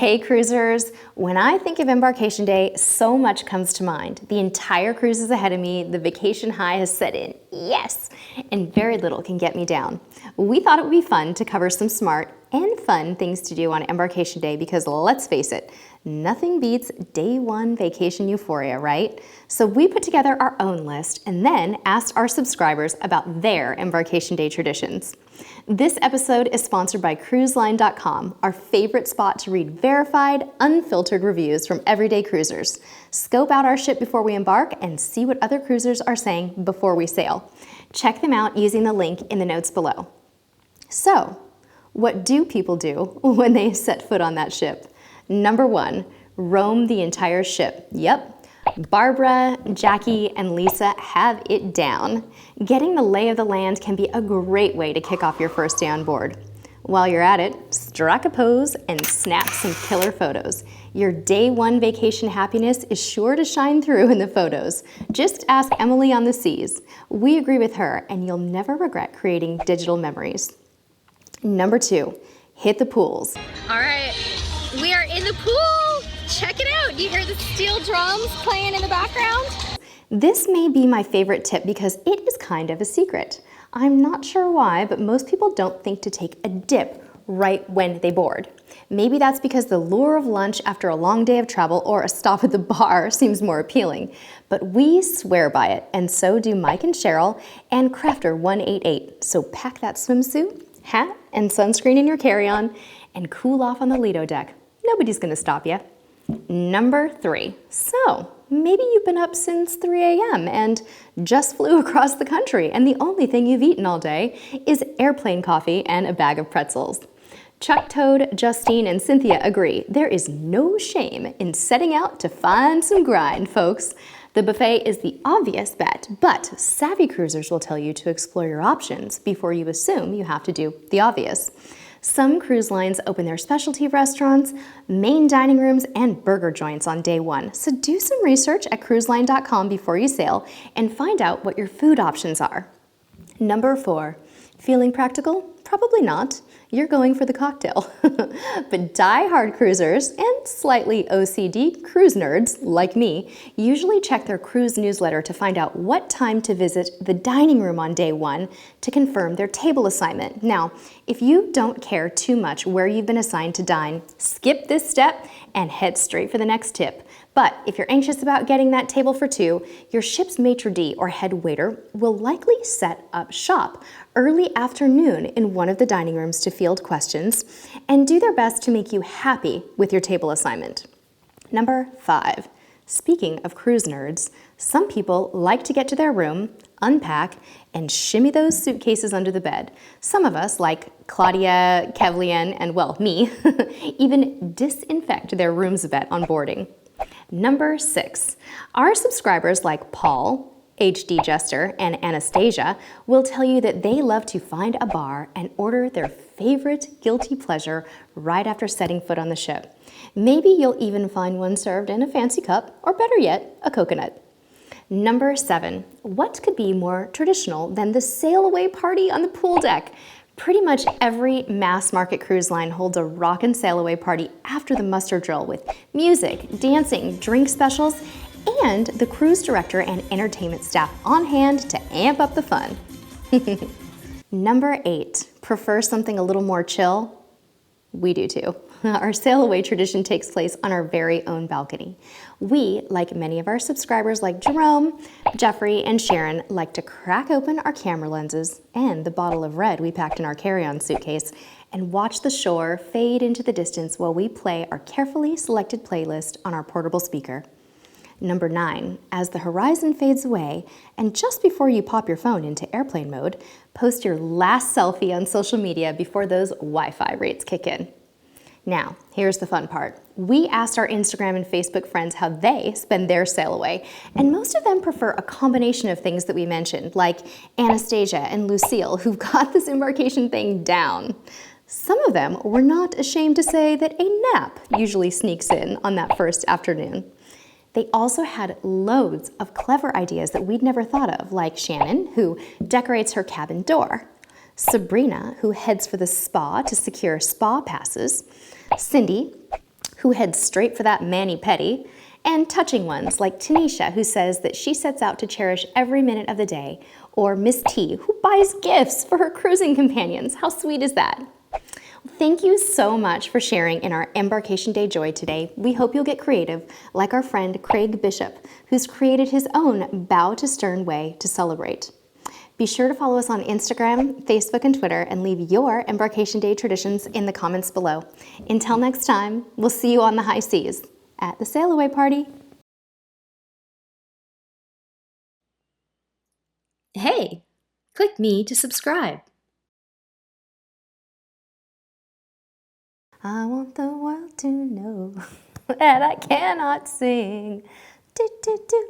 Hey cruisers, when I think of Embarkation Day, so much comes to mind. The entire cruise is ahead of me, the vacation high has set in, yes, and very little can get me down. We thought it would be fun to cover some smart and fun things to do on Embarkation Day because let's face it, nothing beats day one vacation euphoria, right? So we put together our own list and then asked our subscribers about their Embarkation Day traditions. This episode is sponsored by cruiseline.com, our favorite spot to read verified, unfiltered reviews from everyday cruisers. Scope out our ship before we embark and see what other cruisers are saying before we sail. Check them out using the link in the notes below. So, what do people do when they set foot on that ship? Number 1, roam the entire ship. Yep. Barbara, Jackie, and Lisa have it down. Getting the lay of the land can be a great way to kick off your first day on board. While you're at it, strike a pose and snap some killer photos. Your day one vacation happiness is sure to shine through in the photos. Just ask Emily on the Seas. We agree with her, and you'll never regret creating digital memories. Number 2, hit the pools. All right, we are in the pool. Check it out. Do you hear the steel drums playing in the background? This may be my favorite tip because it is kind of a secret. I'm not sure why, but most people don't think to take a dip right when they board. Maybe that's because the lure of lunch after a long day of travel or a stop at the bar seems more appealing. But we swear by it, and so do Mike and Cheryl and Crafter 188. So pack that swimsuit, hat, and sunscreen in your carry-on and cool off on the Lido deck. Nobody's gonna stop you. Number 3, so maybe you've been up since 3 a.m. and just flew across the country and the only thing you've eaten all day is airplane coffee and a bag of pretzels. Chuck, Toad, Justine, and Cynthia agree. There is no shame in setting out to find some grind, folks. The buffet is the obvious bet, but savvy cruisers will tell you to explore your options before you assume you have to do the obvious. Some cruise lines open their specialty restaurants, main dining rooms, and burger joints on day one. So do some research at cruiseline.com before you sail and find out what your food options are. Number 4, feeling practical? Probably not. You're going for the cocktail. But die-hard cruisers and slightly OCD cruise nerds like me usually check their cruise newsletter to find out what time to visit the dining room on day 1 to confirm their table assignment. Now, if you don't care too much where you've been assigned to dine, skip this step and head straight for the next tip. But if you're anxious about getting that table for 2, your ship's maitre d' or head waiter will likely set up shop early afternoon in one of the dining rooms to field questions and do their best to make you happy with your table assignment. Number 5, speaking of cruise nerds, some people like to get to their room, unpack, and shimmy those suitcases under the bed. Some of us, like Claudia, Kevlian, and well, me, even disinfect their rooms a bit on boarding. Number 6, our subscribers like Paul, HD Jester, and Anastasia will tell you that they love to find a bar and order their favorite guilty pleasure right after setting foot on the ship. Maybe you'll even find one served in a fancy cup, or better yet, a coconut. Number 7, what could be more traditional than the sail away party on the pool deck? Pretty much every mass market cruise line holds a rock and sail away party after the muster drill with music, dancing, drink specials, and the cruise director and entertainment staff on hand to amp up the fun. Number 8, prefer something a little more chill? We do too. Our sail away tradition takes place on our very own balcony. We, like many of our subscribers like Jerome, Jeffrey, and Sharon, like to crack open our camera lenses and the bottle of red we packed in our carry-on suitcase and watch the shore fade into the distance while we play our carefully selected playlist on our portable speaker. Number 9, as the horizon fades away, and just before you pop your phone into airplane mode, post your last selfie on social media before those Wi-Fi rates kick in. Now, here's the fun part. We asked our Instagram and Facebook friends how they spend their sail away, and most of them prefer a combination of things that we mentioned, like Anastasia and Lucille, who've got this embarkation thing down. Some of them were not ashamed to say that a nap usually sneaks in on that first afternoon. They also had loads of clever ideas that we'd never thought of, like Shannon, who decorates her cabin door, Sabrina, who heads for the spa to secure spa passes, Cindy, who heads straight for that mani-pedi, and touching ones like Tanisha, who says that she sets out to cherish every minute of the day, or Miss T, who buys gifts for her cruising companions. How sweet is that? Thank you so much for sharing in our Embarkation Day joy today. We hope you'll get creative, like our friend Craig Bishop, who's created his own bow to stern way to celebrate. Be sure to follow us on Instagram, Facebook, and Twitter, and leave your Embarkation Day traditions in the comments below. Until next time, we'll see you on the high seas at the sail away party. Hey, click me to subscribe. I want the world to know that I cannot sing. Do, do, do.